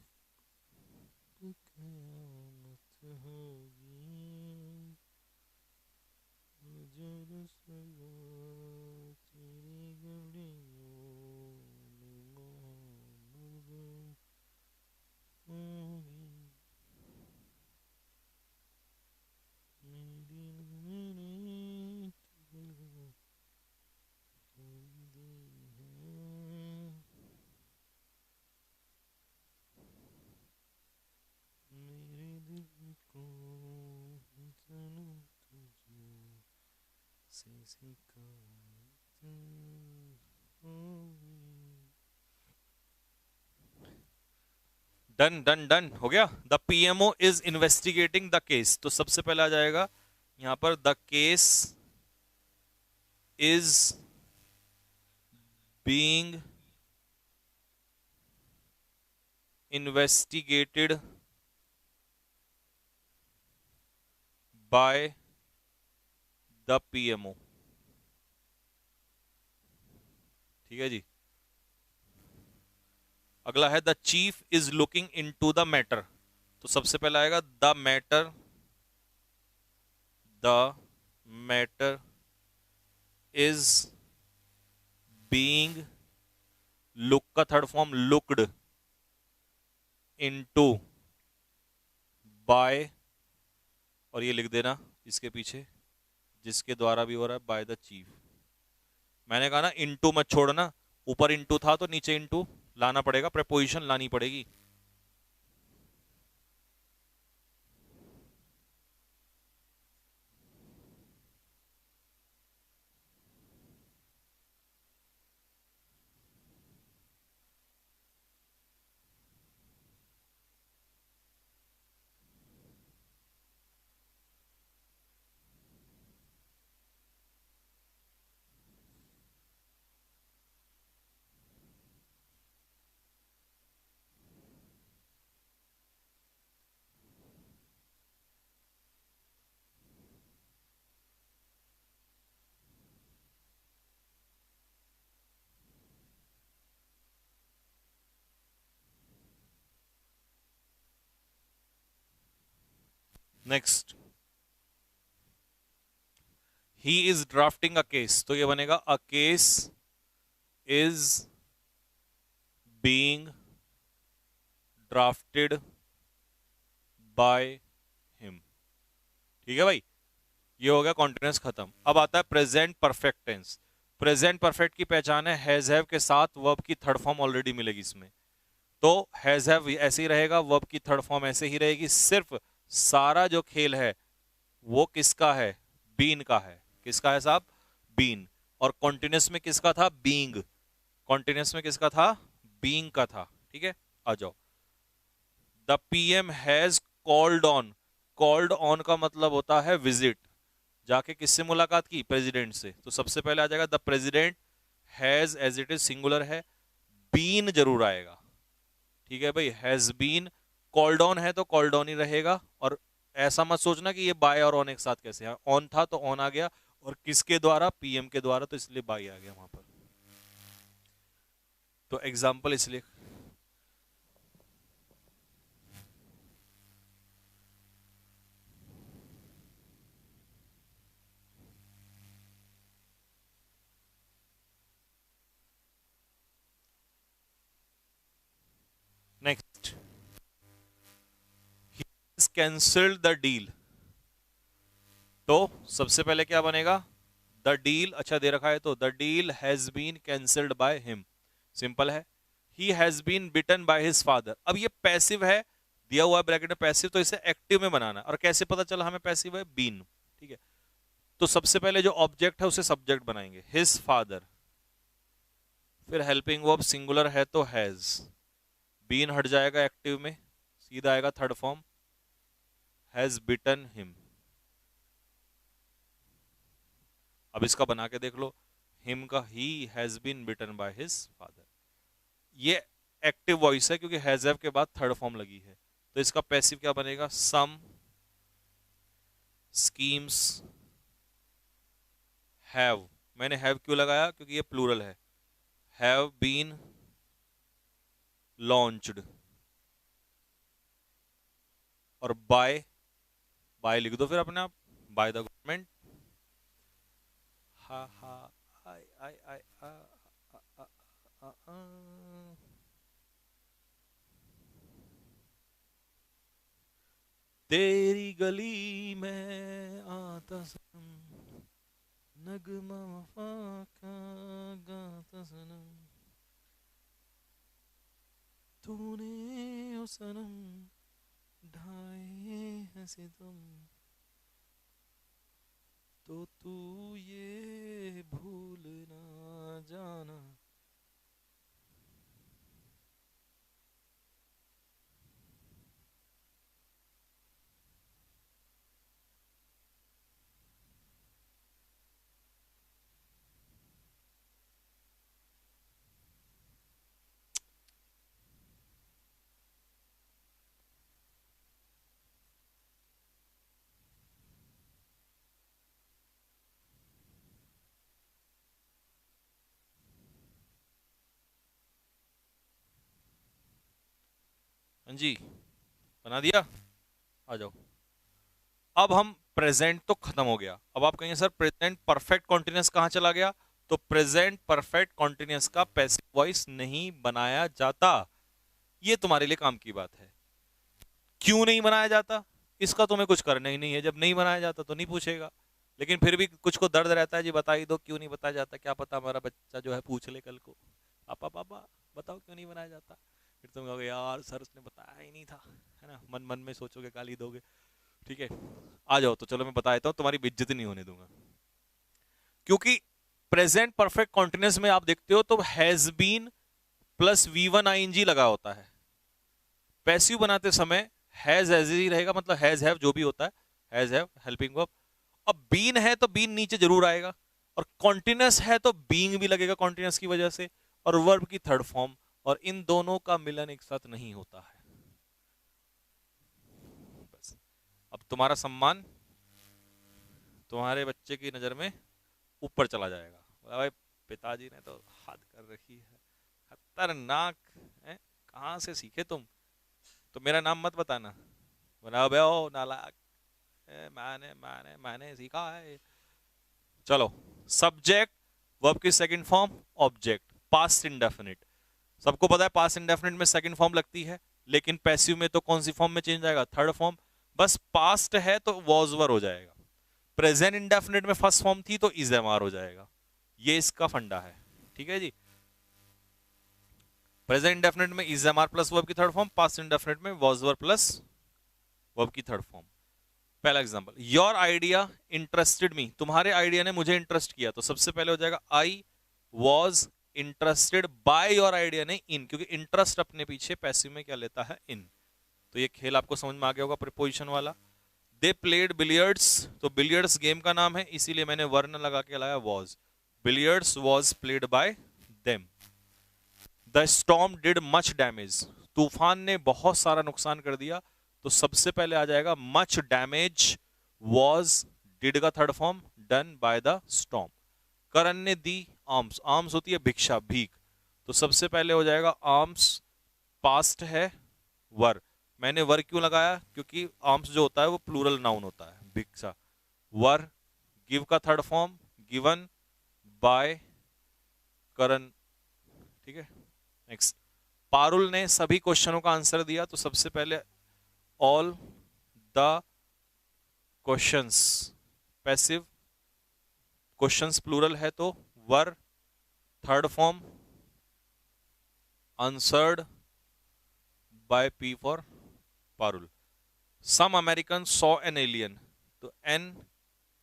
तो कयामत होगी, मुझे रसवा तेरी गलियों में मोहब्बत होगी, मेरी मैंने तुझे दी है, मेरे दिल को सनम तुझे से शिकायत होगी। डन डन डन हो गया। The PMO is investigating the case, तो सबसे पहले आ जाएगा यहां पर the case is being investigated by the PMO। ठीक है जी। अगला है the chief is looking into the matter. तो सबसे पहला आएगा the matter is being, look का third form looked into by, और ये लिख देना इसके पीछे जिसके द्वारा भी हो रहा है, बाय द चीफ। मैंने कहा ना इनटू मत छोड़ना, ऊपर इनटू था तो नीचे इनटू लाना पड़ेगा, प्रेपोजिशन लानी पड़ेगी। Next, he is drafting a case, तो ये बनेगा a case is being drafted by him. ठीक है भाई, ये हो गया कॉन्टिन्यूअस खत्म। अब आता है present perfect tense. Present perfect की पहचान है हैज हैव के साथ वर्ब की थर्ड फॉर्म ऑलरेडी मिलेगी इसमें। तो हैज हैव ऐसे ही रहेगा, वर्ब की थर्ड फॉर्म ऐसे ही रहेगी, सिर्फ सारा जो खेल है वो किसका है, बीन का है। किसका है साहब, बीन। और कॉन्टिन्यूअस में किसका था, बीइंग। कॉन्टिन्यूअस में किसका था, बीइंग का था। ठीक है, आ जाओ। The PM has called on, called on का मतलब होता है विजिट। जाके किससे मुलाकात की, प्रेसिडेंट से। तो सबसे पहले आ जाएगा the president has, as it is singular है, बीन जरूर आएगा। ठीक है भाई, हैज बीन। कॉल्ड ऑन है तो कॉल्ड ऑन ही रहेगा। और ऐसा मत सोचना कि ये बाय और ऑन एक साथ कैसे है, ऑन था तो ऑन आ गया, और किसके द्वारा, पीएम के द्वारा, तो इसलिए बाय आ गया वहां पर। तो एग्जाम्पल इसलिए, नेक्स्ट, कैंसल्ड द डील। तो सबसे पहले क्या बनेगा, द डील, अच्छा दे रखा है तो the deal has been cancelled by him. Simple है। He has been bitten by his father. अब ये पैसिव है, दिया हुआ है ब्रैकेट में पैसिव, तो इसे एक्टिव में बनाना। और कैसे पता चला हमें पैसिव है, बीन। ठीक है, तो सबसे पहले जो ऑब्जेक्ट है उसे सब्जेक्ट बनाएंगे, हिज फादर। फिर हेल्पिंग वर्ब सिंगुलर है तो हैज, बीन हट जाएगा एक्टिव में, सीधा आएगा third form, has bitten him. अब इसका बना के देख लो, हिम का ही has been bitten by his father. ये एक्टिव वॉइस है क्योंकि हैज हैव के बाद थर्ड फॉर्म लगी है। तो इसका पैसिव क्या बनेगा, सम स्कीम्स हैव। मैंने हैव क्यों लगाया, क्योंकि ये प्लूरल है, हैव बीन लॉन्च्ड। और बाय, बाय लिख दो फिर अपने आप, बाय द गवर्नमेंट। हा हा, आई आई आई आ, आ, आ, आ, आ, आ। तेरी गली में आता सनम, नगमा वफा का गाता सनम, तूने ओ सनम ढाए हैं सितम, तो तू ये भूल ना जाना। हाँ जी, बना दिया, आ जाओ। अब हम प्रेजेंट तो खत्म हो गया, अब आप कहेंगे सर प्रेजेंट परफेक्ट कॉन्टिन्यूअस कहाँ चला गया? तो प्रेजेंट परफेक्ट कॉन्टिन्यूअस का पैसिव वॉइस नहीं बनाया जाता। ये तुम्हारे लिए काम की बात है। क्यों नहीं बनाया जाता, इसका तुम्हें कुछ करना ही नहीं है। जब नहीं बनाया जाता तो नहीं पूछेगा, लेकिन फिर भी कुछ को दर्द रहता है, जी बता ही दो क्यों नहीं बताया जाता, क्या पता हमारा बच्चा जो है पूछ ले कल को, पापा पापा बताओ क्यों नहीं बनाया जाता। फिर तुम कहोगे यार सर उसने बताया ही नहीं था, है ना, मन मन में सोचोगे, गाली दोगे। ठीक है, आ जाओ तो चलो मैं बता देता हूँ, तुम्हारी बेइज्जती नहीं होने दूंगा। क्योंकि प्रेजेंट परफेक्ट कॉन्टिन्यूअस में आप देखते हो तो has been plus V1 ING लगा होता है। पैसिव बनाते समय हैज एज ही रहेगा, मतलब हैज हैव जो भी होता है, हैज हैव हेल्पिंग वर्ब। अब बीन है तो बीन नीचे जरूर आएगा, और कॉन्टिन्यूअस है तो बीइंग भी लगेगा कॉन्टिन्यूअस की वजह से, और वर्ब की थर्ड फॉर्म, और इन दोनों का मिलन एक साथ नहीं होता है। बस अब तुम्हारा सम्मान तुम्हारे बच्चे की नजर में ऊपर चला जाएगा। बोला भाई पिताजी ने तो हद कर रखी है, खतरनाक है, कहां से सीखे तुम? तो मेरा नाम मत बताना, बोला बे ओ नालायक, मैंने मैंने मैंने सीखा है। चलो, सब्जेक्ट वर्ब की second form object, past indefinite. सबको पता है पास्ट इंडेफिनिट में सेकंड फॉर्म लगती है, लेकिन पैसिव में तो कौन सी फॉर्म में चेंज आएगा? Third form. बस पास्ट है तो वॉज वर हो जाएगा, प्रेजेंट इंडेफिनिट में फर्स्ट फॉर्म थी तो इज एम आर हो जाएगा। ये इसका फंडा है, ठीक है जी। प्रेजेंट इंडेफिनिट में is am are plus verb की थर्ड फॉर्म, पास्ट इंडेफिनिट में वॉज वर प्लस वर्ब की थर्ड फॉर्म। पहला example, your idea interested me, तुम्हारे आइडिया ने मुझे इंटरेस्ट किया, तो सबसे पहले हो जाएगा I was interested by your idea, नहीं इन, क्योंकि इंटरेस्ट अपने पीछे पैसिव में क्या लेता है? इन। तो ये खेल आपको समझ में आ गया होगा प्रीपोजिशन वाला। दे प्लेड बिलियर्ड्स, तो बिलियर्ड्स गेम का नाम है, इसीलिए मैंने वर्ण लगा के लाया was. Billiards was played by them. The storm did much damage, तूफान ने बहुत सारा नुकसान कर दिया, तो सबसे पहले आ जाएगा मच डैमेज वॉज, डिड का third form, done by the storm. Karan ने दी आर्म्स, आर्म्स होती है भिक्षा, भीख, तो सबसे पहले हो जाएगा आर्म्स, पास्ट है वर। मैंने वर क्यों लगाया? क्योंकि आर्म्स जो होता है वो प्लूरल नाउन होता है, भिक्षा वर। गिव का थर्ड फॉर्म गिवन बाय करण, ठीक है। नेक्स्ट, पारुल ने सभी क्वेश्चनों का आंसर दिया, तो सबसे पहले all the questions, passive, questions plural है तो were, third form answered by P for Parul. Some American saw an alien, तो an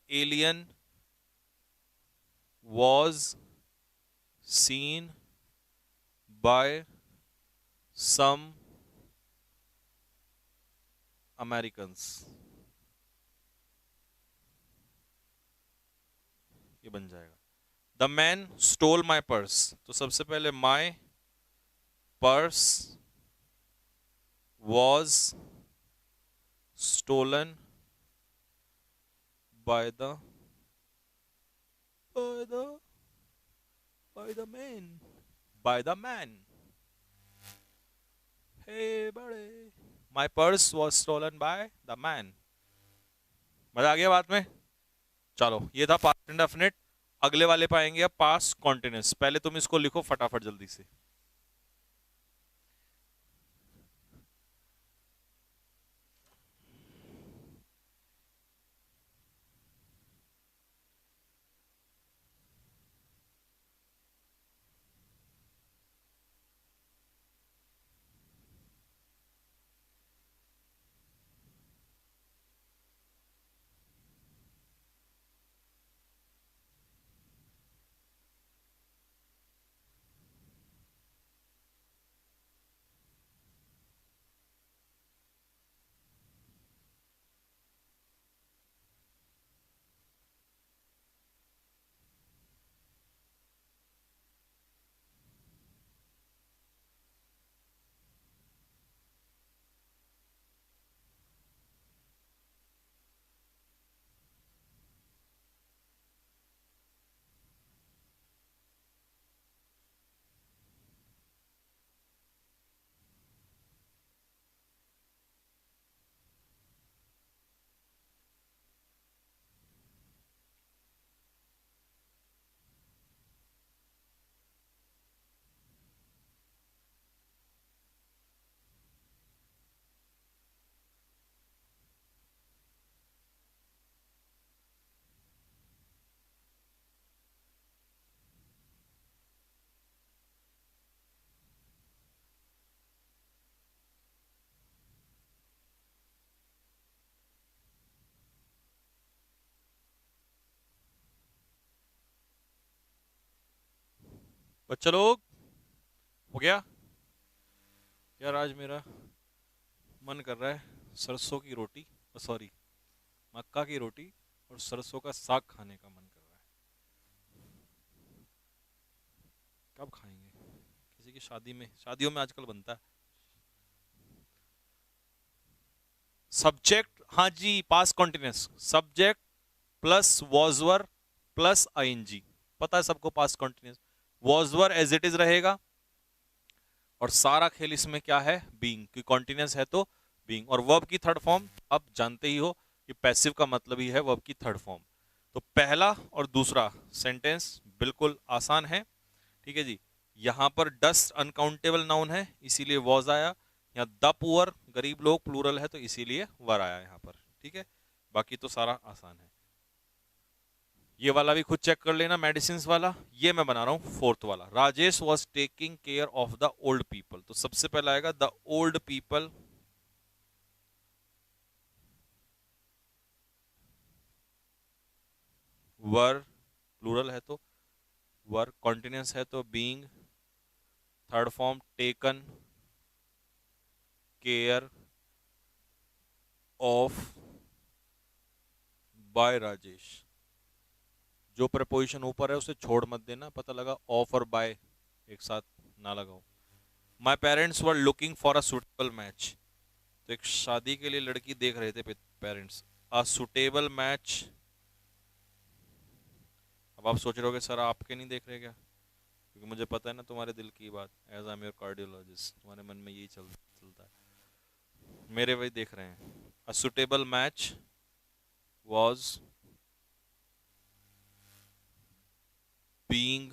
alien was seen by some Americans, ये बन जाएगा। The man stole my purse, तो सबसे पहले my purse was stolen by the by the by the man by the man, hey buddy, my purse was stolen by the man। मजा आ गया बात में? चलो, ये था पास्ट इंडेफिनिट। अगले वाले पाएंगे अब पास्ट कॉन्टिन्यूअस। पहले तुम इसको लिखो फटाफट जल्दी से। बच्चा लोग, हो गया यार? आज मेरा मन कर रहा है सरसों की रोटी, सॉरी, मक्का की रोटी और सरसों का साग खाने का मन कर रहा है। कब खाएंगे? किसी की शादी में, शादियों में आजकल बनता है। सब्जेक्ट, हाँ जी, past continuous, subject plus was were plus ING. पता है सबको past continuous. Was were as it is रहेगा और सारा खेल इसमें क्या है, बीइंग, कि कॉन्टिन्यूस है तो बीइंग। और वर्ब की थर्ड फॉर्म आप जानते ही हो कि पैसिव का मतलब ही है वर्ब की थर्ड फॉर्म। तो पहला और दूसरा सेंटेंस बिल्कुल आसान है, ठीक है जी। यहां पर डस्ट अनकाउंटेबल नाउन है इसीलिए वॉज आया। यहाँ द पुअर, गरीब लोग, प्लूरल है तो इसीलिए वर आया यहाँ पर, ठीक है। बाकी तो सारा आसान है। ये वाला भी खुद चेक कर लेना, मेडिसिन वाला। ये मैं बना रहा हूं फोर्थ वाला। Rajesh was taking care of the old people, तो सबसे पहला आएगा the old people, were, plural है तो वर, कॉन्टिन्यूस है तो being, third form taken care of by Rajesh. जो प्रपोजिशन ऊपर है उसे छोड़ मत देना, पता लगा ऑफ और बाय एक साथ ना लगाओ। My parents were looking for a suitable match, तो एक शादी के लिए लड़की देख रहे थे पेरेंट्स। अ सुटेबल मैच, अब आप सोच रहे हो कि सर आपके नहीं देख रहे क्या? क्योंकि मुझे पता है ना तुम्हारे दिल की बात, as I am your cardiologist, तुम्हारे मन में यही चलता है। मेरे वही देख रहे हैं। A suitable match was being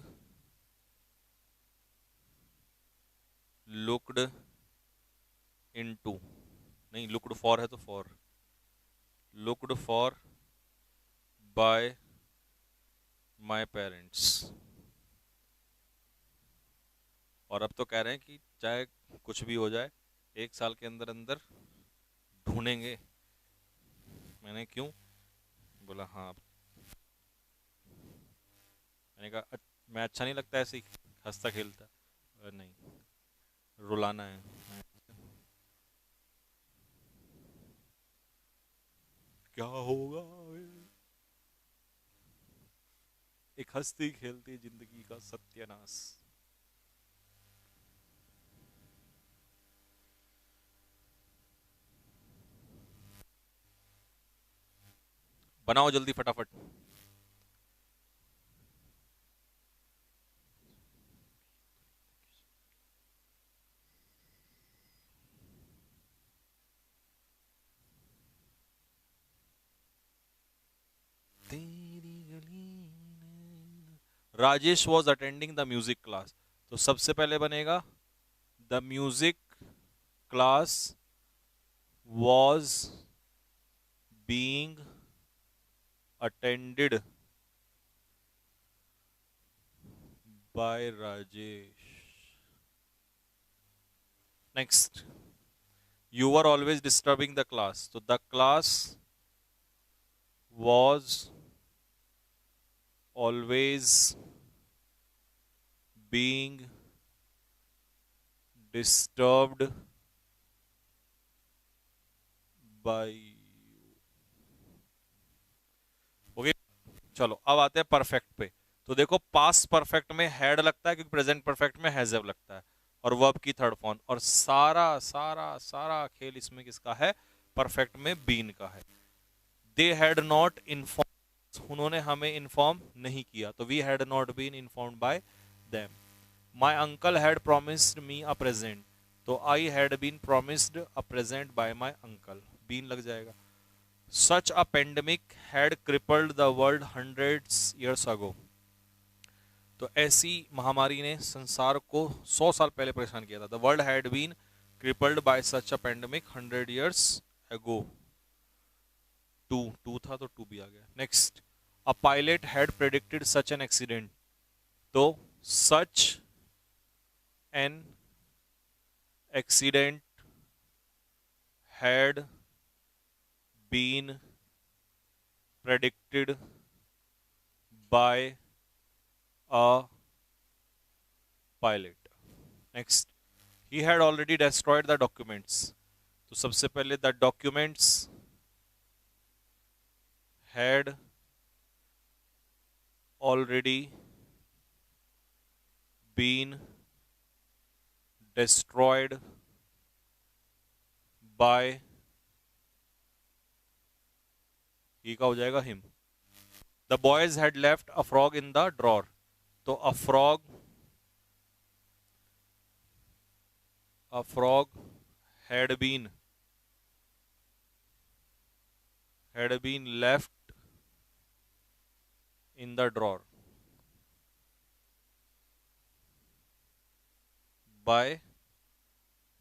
looked into, नहीं लुक्ड फॉर है तो for, looked for by my parents. और अब तो कह रहे हैं कि चाहे कुछ भी हो जाए, एक साल के अंदर अंदर ढूंढेंगे। मैंने क्यों बोला हाँ, मैंने कहा मैं अच्छा नहीं लगता ऐसे ही हंसता खेलता? नहीं, रुलाना है। क्या होगा, एक हंसती खेलती जिंदगी का सत्यानाश। बनाओ जल्दी फटाफट। Rajesh was attending the music class, तो सबसे पहले बनेगा the music class was being attended by Rajesh. Next, you are always disturbing the class, तो the class was always being disturbed by. Okay, चलो अब आते हैं परफेक्ट पे। तो देखो पास्ट परफेक्ट में हैड लगता है क्योंकि प्रेजेंट परफेक्ट में हैज हैव लगता है, और वर्ब की थर्ड फॉर्म, और सारा सारा सारा खेल इसमें किसका है, परफेक्ट में बीन का है। दे हैड नॉट इन्फॉर्म, उन्होंने हमें इन्फॉर्म नहीं किया, तो we had not been informed by them. My uncle had promised me a present, तो I had been promised a present by my uncle, been लग जाएगा। Such a pandemic had crippled the world hundreds years ago, तो ऐसी महामारी ने संसार को 100 साल पहले परेशान किया था। The world had been crippled by such a pandemic 100 years ago। To to था तो टू भी आ गया। Next, a pilot had predicted such an accident, तो such an accident had been predicted by a pilot. Next, he had already destroyed the documents. तो सबसे पहले the documents had already been destroyed by, he का हो जाएगा him। The boys had left a frog in the drawer। तो a frog had been left in the drawer by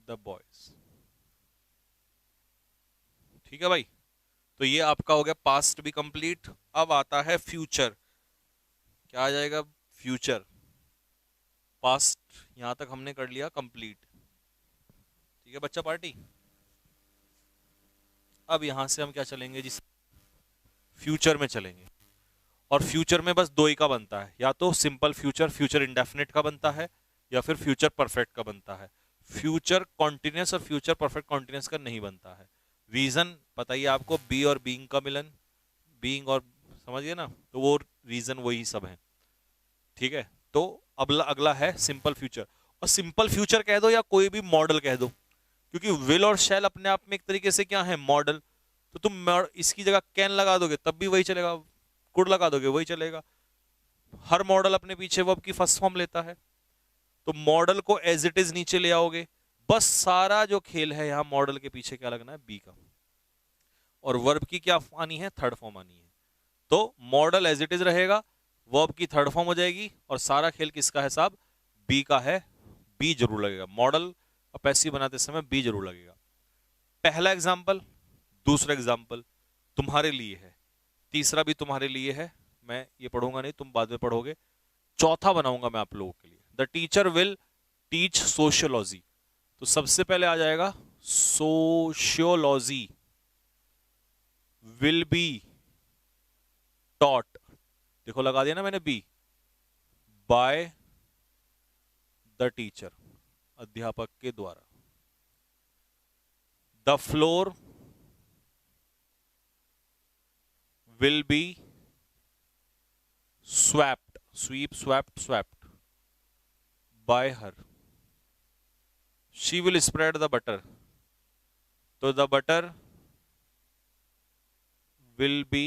the boys। ठीक है भाई, तो ये आपका हो गया पास्ट भी कंप्लीट। अब आता है फ्यूचर। क्या आ जाएगा? फ्यूचर। पास्ट यहां तक हमने कर लिया कंप्लीट। ठीक है बच्चा पार्टी। अब यहां से हम क्या चलेंगे जी? फ्यूचर में चलेंगे। और फ्यूचर में बस दो ही का बनता है, या तो सिंपल फ्यूचर, फ्यूचर इंडेफिनिट का बनता है, या फिर फ्यूचर परफेक्ट का बनता है। फ्यूचर कॉन्टिन्यूस और फ्यूचर परफेक्ट कॉन्टिन्यूस का नहीं बनता है। रीजन पता ही आपको, बी और बीइंग का मिलन, बीइंग और, समझिए ना, तो वो रीजन वही सब है। ठीक है, तो अगला है सिंपल फ्यूचर। और सिंपल फ्यूचर कह दो या कोई भी मॉडल कह दो, क्योंकि विल और शैल अपने आप में एक तरीके से क्या है? मॉडल। तो तुम इसकी जगह कैन लगा दोगे तब भी वही चलेगा, कुड लगा दोगे वही चलेगा। हर मॉडल अपने पीछे वर्ब की फर्स्ट फॉर्म लेता है, तो मॉडल को एज इट इज नीचे ले आओगे। बस सारा जो खेल है यहाँ मॉडल के पीछे क्या लगना है? बी का। और वर्ब की क्या आनी है? थर्ड फॉर्म आनी है। तो मॉडल एज इट इज रहेगा, वर्ब की थर्ड फॉर्म हो जाएगी, और सारा खेल किसका है साहब? बी का है। बी जरूर लगेगा, मॉडल पैसिव बनाते समय बी जरूर लगेगा। पहला एग्जाम्पल, दूसरा एग्जाम्पल तुम्हारे लिए है, तीसरा भी तुम्हारे लिए है। मैं ये पढ़ूंगा नहीं, तुम बाद में पढ़ोगे। चौथा बनाऊंगा मैं आप लोगों के लिए। The teacher will teach sociology. तो सबसे पहले आ जाएगा सोशियोलॉजी विल बी टॉट, देखो लगा दिया ना मैंने बी, बाय द टीचर, अध्यापक के द्वारा। The floor will be swept, sweep, swept, swept by her। she will spread the butter। तो the butter will be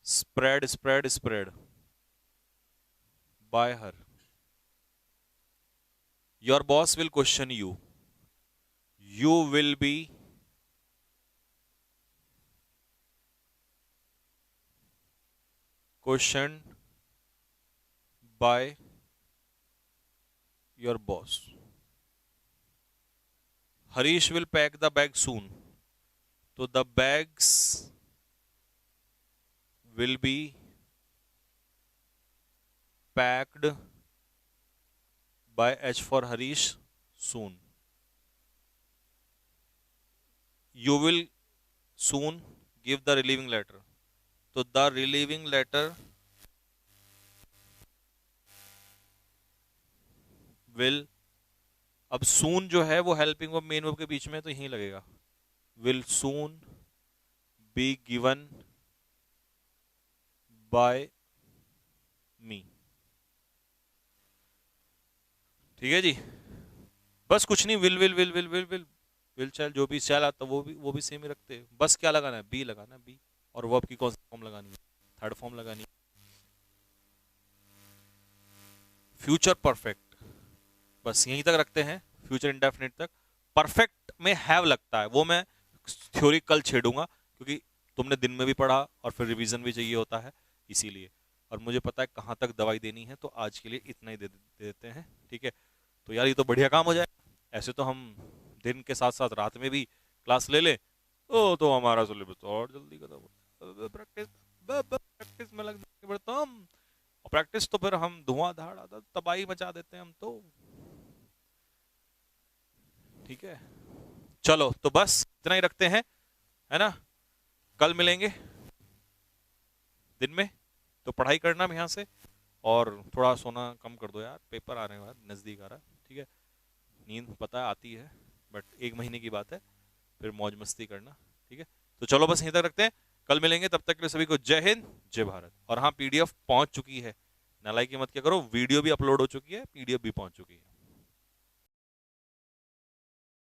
spread by her। your boss will question you। you will be questioned by your boss। Harish will pack the bag soon। तो the bags will be packed by H for Harish soon। you will soon give the relieving letter। तो the relieving letter will, अब सून जो है वो helping verb main verb के बीच में, तो यहीं लगेगा। Will soon be given by me. ठीक है जी, बस कुछ नहीं। Will will will will will will will चल, जो भी चल आता वो भी सेम ही रखते हैं। बस क्या लगाना है? बी लगाना है, बी। और वर्ब की कौन सी फॉर्म लगानी है? थर्ड फॉर्म लगानी है। फ्यूचर परफेक्ट बस यहीं तक रखते हैं, फ्यूचर इंडेफिनिट तक। परफेक्ट में हैव लगता है, वो मैं थ्योरी कल छेड़ूंगा, क्योंकि तुमने दिन में भी पढ़ा और फिर रिवीजन भी चाहिए होता है, इसीलिए। और मुझे पता है कहाँ तक दवाई देनी है, तो आज के लिए इतना ही दे देते हैं। ठीक है, तो यार ये तो बढ़िया काम हो जाए। ऐसे तो हम दिन के साथ साथ रात में भी क्लास ले लें तो हमारा सिलेबस और जल्दी खत्म हो। प्रैक्टिस में लग जाएंगे बढ़ता हम, और प्रैक्टिस तो फिर हम धुआंधार आधा तबाही मचा देते हैं हम तो। ठीक है, चलो तो बस इतना ही रखते हैं, है ना। कल मिलेंगे दिन में, तो पढ़ाई करना हम यहाँ से। और थोड़ा सोना कम कर दो यार, पेपर आ रहे हैं यार, नज़दीक आ रहा है, ठीक है। नींद पता है आती है, बट 1 महीने की बात है, फिर मौज मस्ती करना, ठीक है। तो चलो बस यहीं तक रखते हैं, कल मिलेंगे, तब तक के लिए सभी को जय हिंद जय भारत। और हाँ, पीडीएफ पहुंच चुकी है, नालायकी मत क्या करो, वीडियो भी अपलोड हो चुकी है, पीडीएफ भी पहुंच चुकी है।